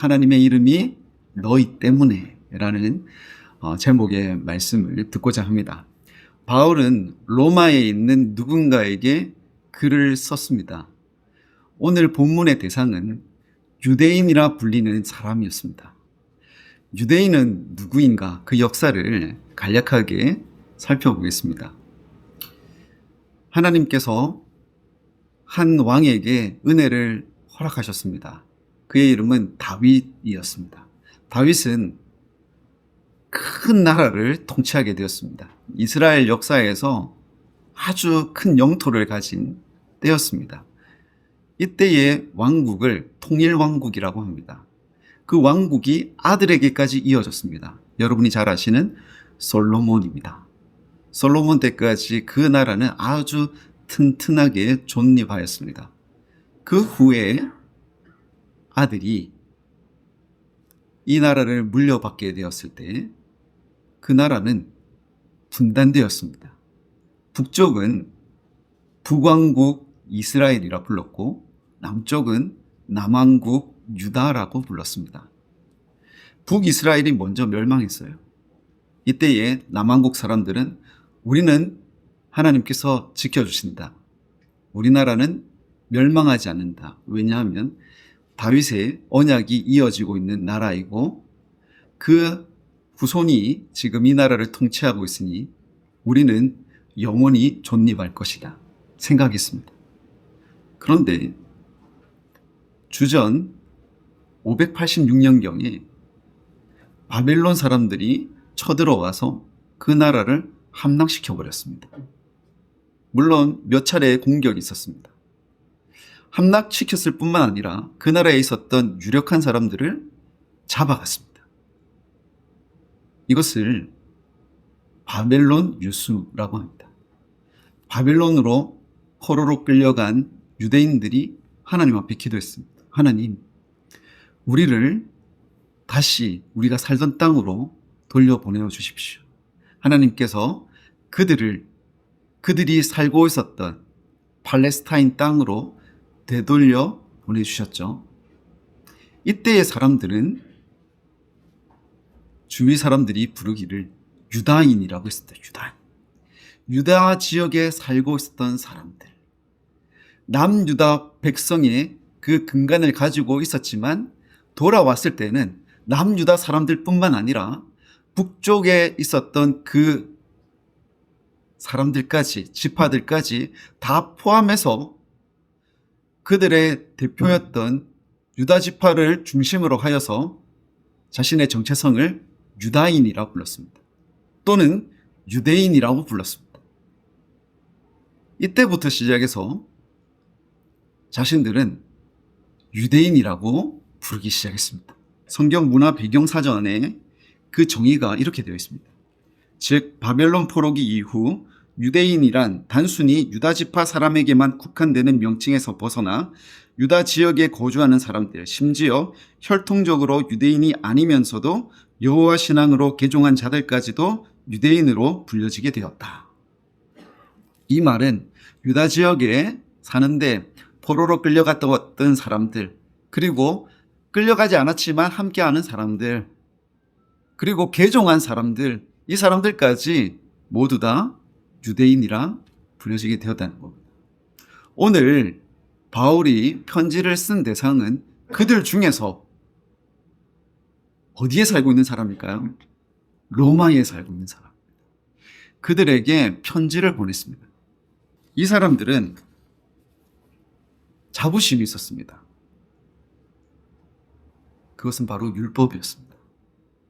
하나님의 이름이 너희 때문에 라는 제목의 말씀을 듣고자 합니다. 바울은 로마에 있는 누군가에게 글을 썼습니다. 오늘 본문의 대상은 유대인이라 불리는 사람이었습니다. 유대인은 누구인가? 그 역사를 간략하게 살펴보겠습니다. 하나님께서 한 왕에게 은혜를 허락하셨습니다. 그의 이름은 다윗이었습니다. 다윗은 큰 나라를 통치하게 되었습니다. 이스라엘 역사에서 아주 큰 영토를 가진 때였습니다. 이때의 왕국을 통일왕국이라고 합니다. 그 왕국이 아들에게까지 이어졌습니다. 여러분이 잘 아시는 솔로몬입니다. 솔로몬 때까지 그 나라는 아주 튼튼하게 존립하였습니다. 그 후에 아들이 이 나라를 물려받게 되었을 때 그 나라는 분단되었습니다. 북쪽은 북왕국 이스라엘이라 불렀고 남쪽은 남왕국 유다라고 불렀습니다. 북이스라엘이 먼저 멸망했어요. 이때에 남왕국 사람들은 우리는 하나님께서 지켜주신다. 우리나라는 멸망하지 않는다. 왜냐하면 다윗의 언약이 이어지고 있는 나라이고 그 후손이 지금 이 나라를 통치하고 있으니 우리는 영원히 존립할 것이다 생각했습니다. 그런데 주전 586년경에 바벨론 사람들이 쳐들어와서 그 나라를 함락시켜버렸습니다. 물론 몇 차례의 공격이 있었습니다. 함락시켰을 뿐만 아니라 그 나라에 있었던 유력한 사람들을 잡아갔습니다. 이것을 바벨론 유수라고 합니다. 바벨론으로 포로로 끌려간 유대인들이 하나님 앞에 기도했습니다. 하나님, 우리를 다시 우리가 살던 땅으로 돌려보내어 주십시오. 하나님께서 그들이 살고 있었던 팔레스타인 땅으로 되돌려 보내주셨죠. 이때의 사람들은 주위 사람들이 부르기를 유다인이라고 했습니다. 유다인. 유다 지역에 살고 있었던 사람들. 남유다 백성의 그 근간을 가지고 있었지만 돌아왔을 때는 남유다 사람들뿐만 아니라 북쪽에 있었던 그 사람들까지, 지파들까지 다 포함해서 그들의 대표였던 유다 지파를 중심으로 하여서 자신의 정체성을 유다인이라고 불렀습니다. 또는 유대인이라고 불렀습니다. 이때부터 시작해서 자신들은 유대인이라고 부르기 시작했습니다. 성경 문화 배경 사전에 그 정의가 이렇게 되어 있습니다. 즉 바벨론 포로기 이후 유대인이란 단순히 유다 지파 사람에게만 국한되는 명칭에서 벗어나 유다 지역에 거주하는 사람들, 심지어 혈통적으로 유대인이 아니면서도 여호와 신앙으로 개종한 자들까지도 유대인으로 불려지게 되었다. 이 말은 유다 지역에 사는데 포로로 끌려갔던 사람들, 그리고 끌려가지 않았지만 함께하는 사람들, 그리고 개종한 사람들, 이 사람들까지 모두 다 유대인이라 불려지게 되었다는 겁니다. 오늘 바울이 편지를 쓴 대상은 그들 중에서 어디에 살고 있는 사람일까요? 로마에 살고 있는 사람. 그들에게 편지를 보냈습니다. 이 사람들은 자부심이 있었습니다. 그것은 바로 율법이었습니다.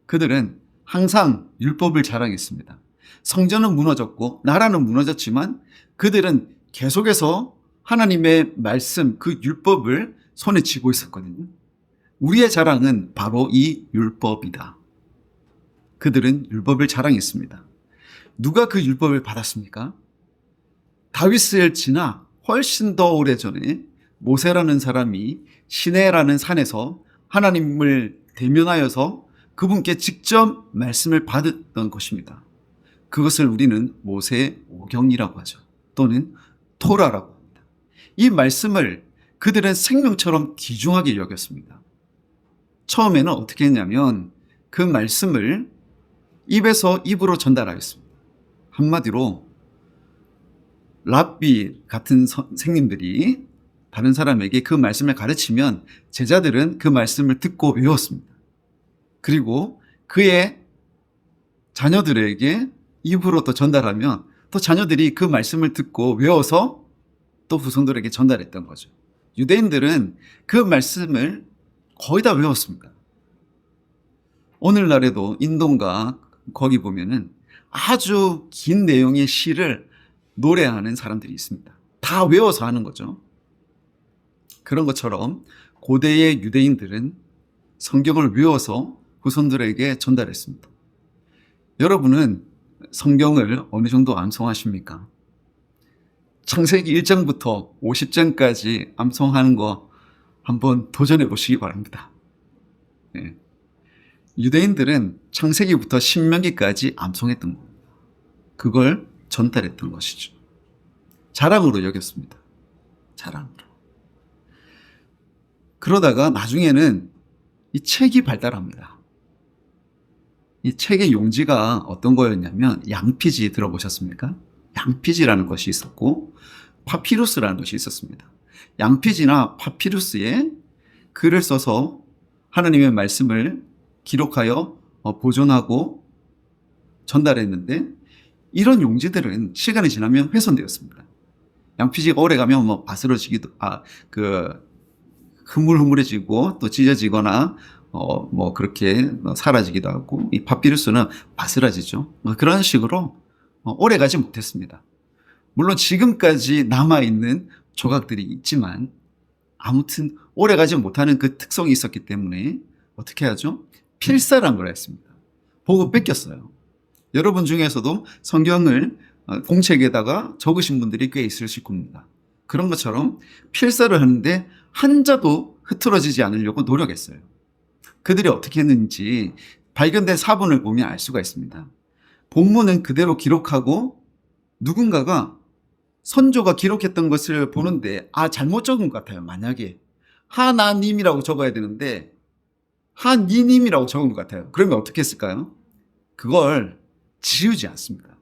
그들은 항상 율법을 자랑했습니다. 성전은 무너졌고 나라는 무너졌지만 그들은 계속해서 하나님의 말씀, 그 율법을 손에 쥐고 있었거든요. 우리의 자랑은 바로 이 율법이다. 그들은 율법을 자랑했습니다. 누가 그 율법을 받았습니까? 다윗을 지나 훨씬 더 오래전에 모세라는 사람이 시내라는 산에서 하나님을 대면하여서 그분께 직접 말씀을 받았던 것입니다. 그것을 우리는 모세오경이라고 하죠. 또는 토라라고 합니다. 이 말씀을 그들은 생명처럼 귀중하게 여겼습니다. 처음에는 어떻게 했냐면 그 말씀을 입에서 입으로 전달하였습니다. 한마디로 랍비 같은 선생님들이 다른 사람에게 그 말씀을 가르치면 제자들은 그 말씀을 듣고 외웠습니다. 그리고 그의 자녀들에게 입으로 또 전달하면 또 자녀들이 그 말씀을 듣고 외워서 또 후손들에게 전달했던 거죠. 유대인들은 그 말씀을 거의 다 외웠습니다. 오늘날에도 인도인가 거기 보면은 아주 긴 내용의 시를 노래하는 사람들이 있습니다. 다 외워서 하는 거죠. 그런 것처럼 고대의 유대인들은 성경을 외워서 후손들에게 전달했습니다. 여러분은 성경을 어느 정도 암송하십니까? 창세기 1장부터 50장까지 암송하는 거 한번 도전해 보시기 바랍니다. 네. 유대인들은 창세기부터 신명기까지 암송했던 겁니다. 그걸 전달했던 것이죠. 자랑으로 여겼습니다. 자랑으로. 그러다가 나중에는 이 책이 발달합니다. 이 책의 용지가 어떤 거였냐면 양피지 들어보셨습니까? 양피지라는 것이 있었고 파피루스라는 것이 있었습니다. 양피지나 파피루스에 글을 써서 하나님의 말씀을 기록하여 보존하고 전달했는데 이런 용지들은 시간이 지나면 훼손되었습니다. 양피지가 오래가면 뭐 바스러지기도 흐물흐물해지고 또 찢어지거나 뭐 그렇게 사라지기도 하고 이 파피루스는 바스라지죠. 그런 식으로 오래가지 못했습니다. 물론 지금까지 남아있는 조각들이 있지만 아무튼 오래가지 못하는 그 특성이 있었기 때문에 어떻게 하죠? 필사란 걸 했습니다. 보고 뺏겼어요. 여러분 중에서도 성경을 공책에다가 적으신 분들이 꽤 있으실 겁니다. 그런 것처럼 필사를 하는데 한자도 흐트러지지 않으려고 노력했어요. 그들이 어떻게 했는지 발견된 사본을 보면 알 수가 있습니다. 본문은 그대로 기록하고 누군가가 선조가 기록했던 것을 보는데 잘못 적은 것 같아요. 만약에 하나님이라고 적어야 되는데 하니님이라고 적은 것 같아요. 그러면 어떻게 했을까요? 그걸 지우지 않습니다.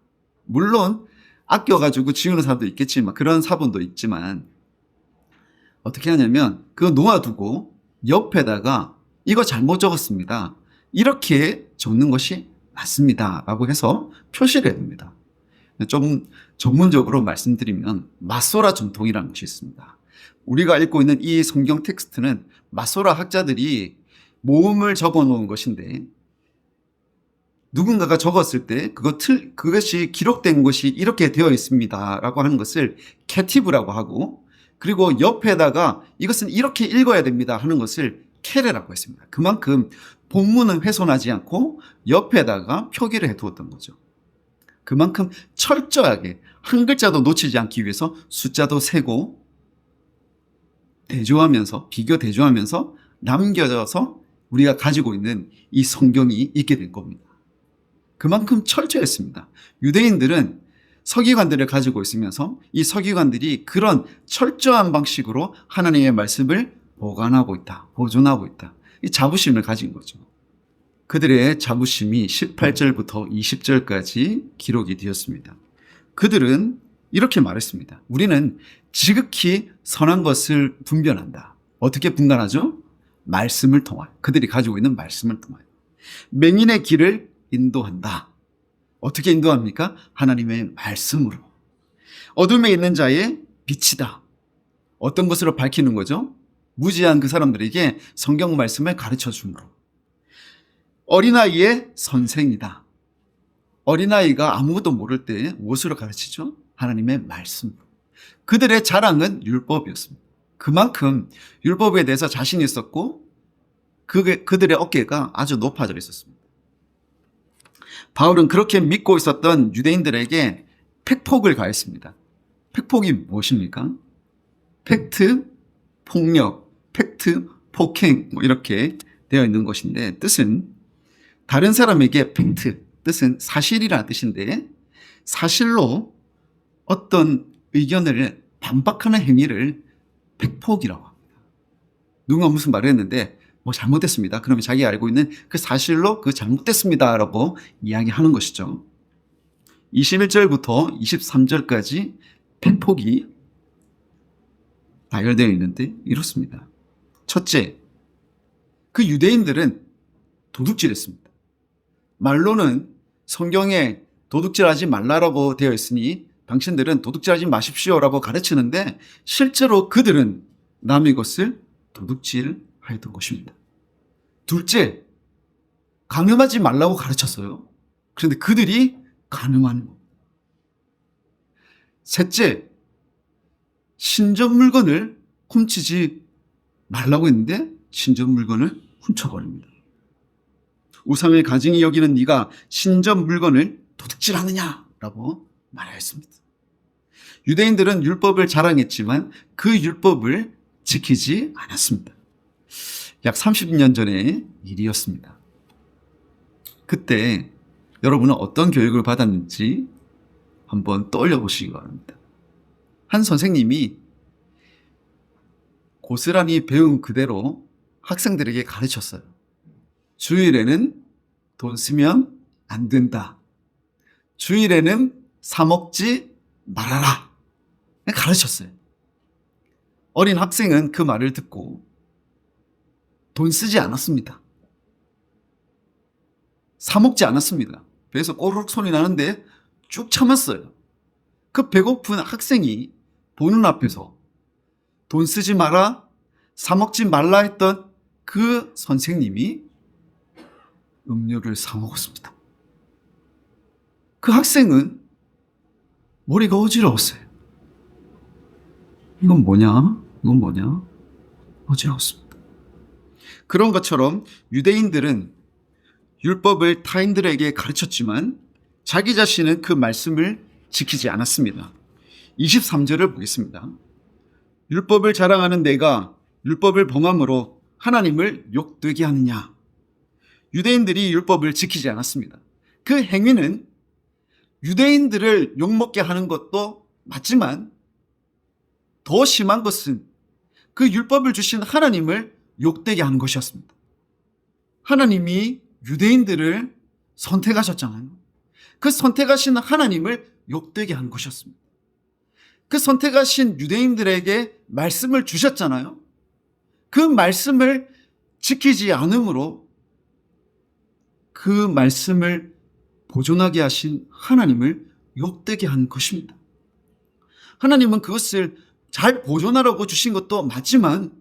물론 아껴가지고 지우는 사람도 있겠지만 그런 사본도 있지만 어떻게 하냐면 그거 놓아두고 옆에다가 이거 잘못 적었습니다. 이렇게 적는 것이 맞습니다. 라고 해서 표시를 해둡니다. 좀 전문적으로 말씀드리면 마소라 전통이라는 것이 있습니다. 우리가 읽고 있는 이 성경 텍스트는 마소라 학자들이 모음을 적어 놓은 것인데 누군가가 적었을 때 그것이 기록된 것이 이렇게 되어 있습니다. 라고 하는 것을 캐티브라고 하고 그리고 옆에다가 이것은 이렇게 읽어야 됩니다. 하는 것을 케레라고 했습니다. 그만큼 본문은 훼손하지 않고 옆에다가 표기를 해두었던 거죠. 그만큼 철저하게 한 글자도 놓치지 않기 위해서 숫자도 세고 대조하면서 비교 대조하면서 남겨져서 우리가 가지고 있는 이 성경이 있게 된 겁니다. 그만큼 철저했습니다. 유대인들은 서기관들을 가지고 있으면서 이 서기관들이 그런 철저한 방식으로 하나님의 말씀을 보관하고 있다, 보존하고 있다. 이 자부심을 가진 거죠. 그들의 자부심이 18절부터 20절까지 기록이 되었습니다. 그들은 이렇게 말했습니다. 우리는 지극히 선한 것을 분별한다. 어떻게 분간하죠? 말씀을 통하여. 그들이 가지고 있는 말씀을 통하여. 맹인의 길을 인도한다. 어떻게 인도합니까? 하나님의 말씀으로. 어둠에 있는 자의 빛이다. 어떤 것으로 밝히는 거죠? 무지한 그 사람들에게 성경 말씀을 가르쳐 줌으로. 어린아이의 선생이다. 어린아이가 아무것도 모를 때 무엇으로 가르치죠? 하나님의 말씀으로. 그들의 자랑은 율법이었습니다. 그만큼 율법에 대해서 자신이 있었고 그들의 어깨가 아주 높아져 있었습니다. 바울은 그렇게 믿고 있었던 유대인들에게 팩폭을 가했습니다. 팩폭이 무엇입니까? 팩트, 폭력, 팩트, 폭행 이렇게 되어 있는 것인데 뜻은 다른 사람에게 팩트, 뜻은 사실이라는 뜻인데 사실로 어떤 의견을 반박하는 행위를 팩폭이라고 합니다. 누가 무슨 말을 했는데 잘못됐습니다. 그러면 자기가 알고 있는 그 사실로 그 잘못됐습니다라고 이야기하는 것이죠. 21절부터 23절까지 팩폭이 나열되어 있는데 이렇습니다. 첫째, 그 유대인들은 도둑질했습니다. 말로는 성경에 도둑질하지 말라라고 되어 있으니 당신들은 도둑질하지 마십시오라고 가르치는데 실제로 그들은 남의 것을 도둑질하였던 것입니다. 둘째, 간음하지 말라고 가르쳤어요. 그런데 그들이 간음하는 것. 셋째, 신전 물건을 훔치지 말라고 했는데 신전 물건을 훔쳐버립니다. 우상을 가증히 여기는 네가 신전 물건을 도둑질하느냐라고 말하였습니다. 유대인들은 율법을 자랑했지만 그 율법을 지키지 않았습니다. 약 30년 전의 일이었습니다. 그때 여러분은 어떤 교육을 받았는지 한번 떠올려 보시기 바랍니다. 한 선생님이 고스란히 배운 그대로 학생들에게 가르쳤어요. 주일에는 돈 쓰면 안 된다. 주일에는 사 먹지 말아라. 가르쳤어요. 어린 학생은 그 말을 듣고 돈 쓰지 않았습니다. 사 먹지 않았습니다. 배에서 꼬르륵 소리 나는데 쭉 참았어요. 그 배고픈 학생이 보는 앞에서 돈 쓰지 마라, 사 먹지 말라 했던 그 선생님이 음료를 사 먹었습니다. 그 학생은 머리가 어지러웠어요. 이건 뭐냐? 이건 뭐냐? 어지러웠습니다. 그런 것처럼 유대인들은 율법을 타인들에게 가르쳤지만 자기 자신은 그 말씀을 지키지 않았습니다. 23절을 보겠습니다. 율법을 자랑하는 내가 율법을 범함으로 하나님을 욕되게 하느냐? 유대인들이 율법을 지키지 않았습니다. 그 행위는 유대인들을 욕먹게 하는 것도 맞지만 더 심한 것은 그 율법을 주신 하나님을 욕되게 하는 것이었습니다. 하나님이 유대인들을 선택하셨잖아요. 그 선택하신 하나님을 욕되게 하는 것이었습니다. 그 선택하신 유대인들에게 말씀을 주셨잖아요. 그 말씀을 지키지 않으므로 그 말씀을 보존하게 하신 하나님을 욕되게 한 것입니다. 하나님은 그것을 잘 보존하라고 주신 것도 맞지만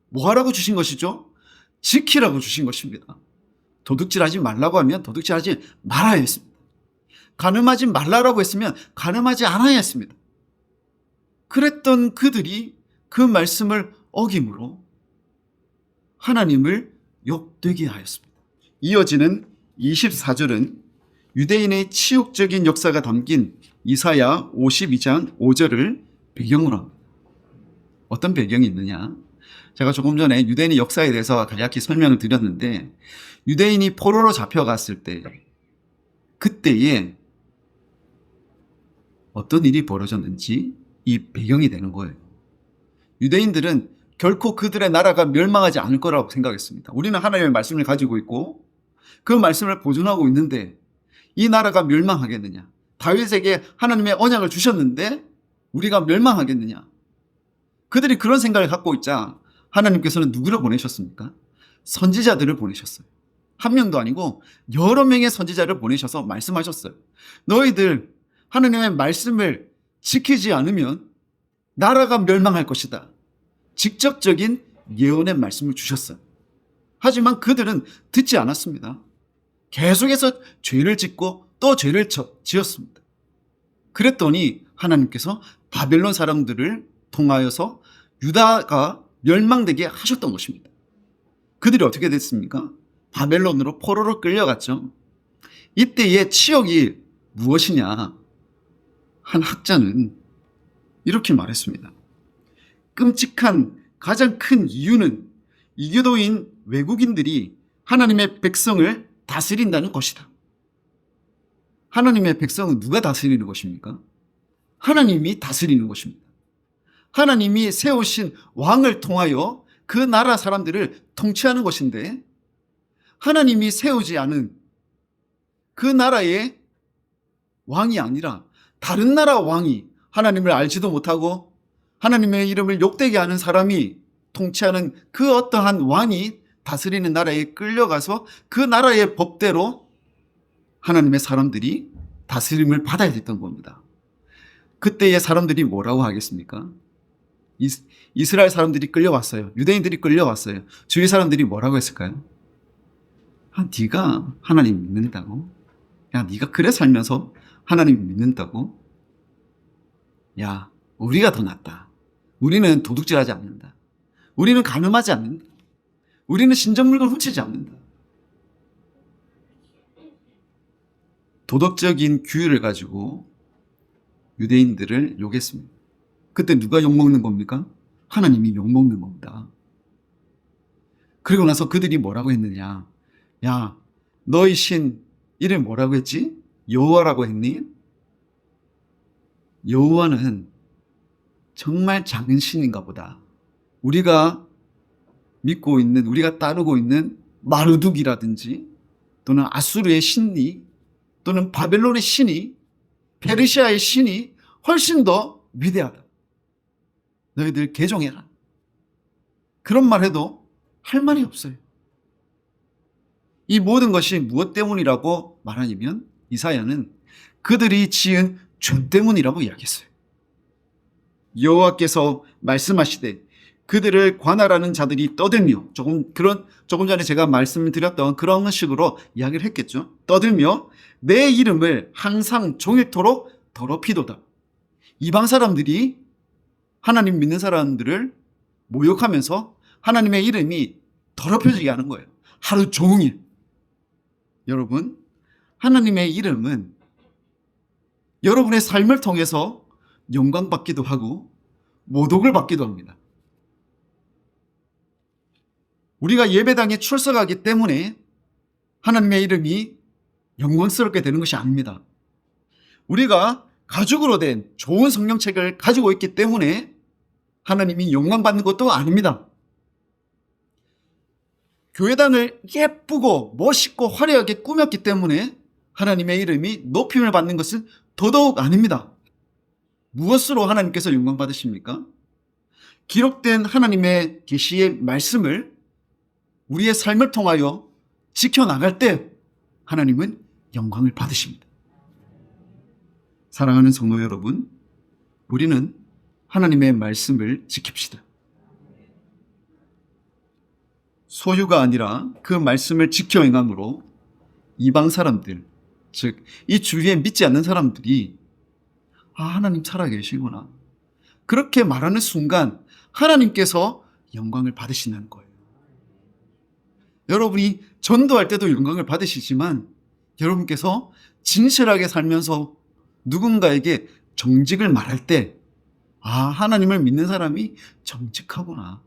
뭐 하라고 주신 것이죠? 지키라고 주신 것입니다. 도둑질하지 말라고 하면 도둑질하지 말아야 했습니다. 간음하지 말라라고 했으면 간음하지 않아야 했습니다. 그랬던 그들이 그 말씀을 어김으로 하나님을 욕되게 하였습니다. 이어지는 24절은 유대인의 치욕적인 역사가 담긴 이사야 52장 5절을 배경으로 합니다. 어떤 배경이 있느냐? 제가 조금 전에 유대인의 역사에 대해서 간략히 설명을 드렸는데 유대인이 포로로 잡혀갔을 때 그때에 어떤 일이 벌어졌는지 이 배경이 되는 거예요. 유대인들은 결코 그들의 나라가 멸망하지 않을 거라고 생각했습니다. 우리는 하나님의 말씀을 가지고 있고 그 말씀을 보존하고 있는데 이 나라가 멸망하겠느냐? 다윗에게 하나님의 언약을 주셨는데 우리가 멸망하겠느냐? 그들이 그런 생각을 갖고 있자 하나님께서는 누구를 보내셨습니까? 선지자들을 보내셨어요. 한 명도 아니고 여러 명의 선지자를 보내셔서 말씀하셨어요. 너희들 하나님의 말씀을 지키지 않으면 나라가 멸망할 것이다. 직접적인 예언의 말씀을 주셨어요. 하지만 그들은 듣지 않았습니다. 계속해서 죄를 짓고 또 죄를 지었습니다. 그랬더니 하나님께서 바벨론 사람들을 통하여서 유다가 멸망되게 하셨던 것입니다. 그들이 어떻게 됐습니까? 바벨론으로 포로로 끌려갔죠. 이때의 치욕이 무엇이냐? 한 학자는 이렇게 말했습니다. 끔찍한 가장 큰 이유는 이교도인 외국인들이 하나님의 백성을 다스린다는 것이다. 하나님의 백성은 누가 다스리는 것입니까? 하나님이 다스리는 것입니다. 하나님이 세우신 왕을 통하여 그 나라 사람들을 통치하는 것인데 하나님이 세우지 않은 그 나라의 왕이 아니라 다른 나라 왕이 하나님을 알지도 못하고 하나님의 이름을 욕되게 하는 사람이 통치하는 그 어떠한 왕이 다스리는 나라에 끌려가서 그 나라의 법대로 하나님의 사람들이 다스림을 받아야 됐던 겁니다. 그때의 사람들이 뭐라고 하겠습니까? 이스라엘 사람들이 끌려왔어요. 유대인들이 끌려왔어요. 주위 사람들이 뭐라고 했을까요? 네가 하나님 믿는다고? 야, 네가 그래 살면서 하나님 믿는다고? 야, 우리가 더 낫다. 우리는 도둑질하지 않는다. 우리는 간음하지 않는다. 우리는 신전물건 훔치지 않는다. 도덕적인 규율을 가지고 유대인들을 욕했습니다. 그때 누가 욕먹는 겁니까? 하나님이 욕먹는 겁니다. 그리고 나서 그들이 뭐라고 했느냐? 야, 너희 신 이름 뭐라고 했지? 여호와라고 했니? 여호와는 정말 작은 신인가 보다. 우리가 믿고 있는, 우리가 따르고 있는 마르둑이라든지 또는 아수르의 신이 또는 바벨론의 신이 페르시아의 신이 훨씬 더 위대하다. 너희들 개종해라. 그런 말 해도 할 말이 없어요. 이 모든 것이 무엇 때문이라고 말하냐면 이사야는 그들이 지은 죄 때문이라고 이야기했어요. 여호와께서 말씀하시되 그들을 관할하는 자들이 떠들며 조금 전에 제가 말씀을 드렸던 그런 식으로 이야기를 했겠죠. 떠들며 내 이름을 항상 종일토록 더럽히도다. 이방 사람들이 하나님 믿는 사람들을 모욕하면서 하나님의 이름이 더럽혀지게 하는 거예요. 하루 종일. 여러분, 하나님의 이름은 여러분의 삶을 통해서 영광받기도 하고 모독을 받기도 합니다. 우리가 예배당에 출석하기 때문에 하나님의 이름이 영광스럽게 되는 것이 아닙니다. 우리가 가죽으로 된 좋은 성경책을 가지고 있기 때문에 하나님이 영광받는 것도 아닙니다. 교회당을 예쁘고 멋있고 화려하게 꾸몄기 때문에 하나님의 이름이 높임을 받는 것은 더더욱 아닙니다. 무엇으로 하나님께서 영광 받으십니까? 기록된 하나님의 계시의 말씀을 우리의 삶을 통하여 지켜나갈 때 하나님은 영광을 받으십니다. 사랑하는 성도 여러분, 우리는 하나님의 말씀을 지킵시다. 소유가 아니라 그 말씀을 지켜 행함으로 이방 사람들, 즉 이 주위에 믿지 않는 사람들이 하나님 살아계시구나. 그렇게 말하는 순간 하나님께서 영광을 받으시는 거예요. 여러분이 전도할 때도 영광을 받으시지만 여러분께서 진실하게 살면서 누군가에게 정직을 말할 때 하나님을 믿는 사람이 정직하구나.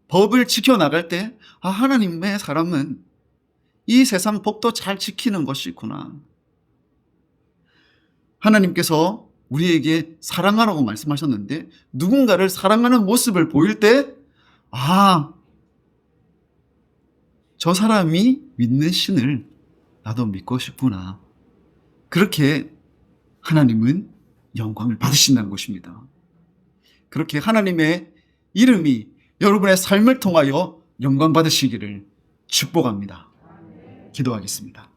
법을 지켜나갈 때 하나님의 사람은 이 세상 법도 잘 지키는 것이구나. 하나님께서 우리에게 사랑하라고 말씀하셨는데 누군가를 사랑하는 모습을 보일 때 저 사람이 믿는 신을 나도 믿고 싶구나. 그렇게 하나님은 영광을 받으신다는 것입니다. 그렇게 하나님의 이름이 여러분의 삶을 통하여 영광 받으시기를 축복합니다. 기도하겠습니다.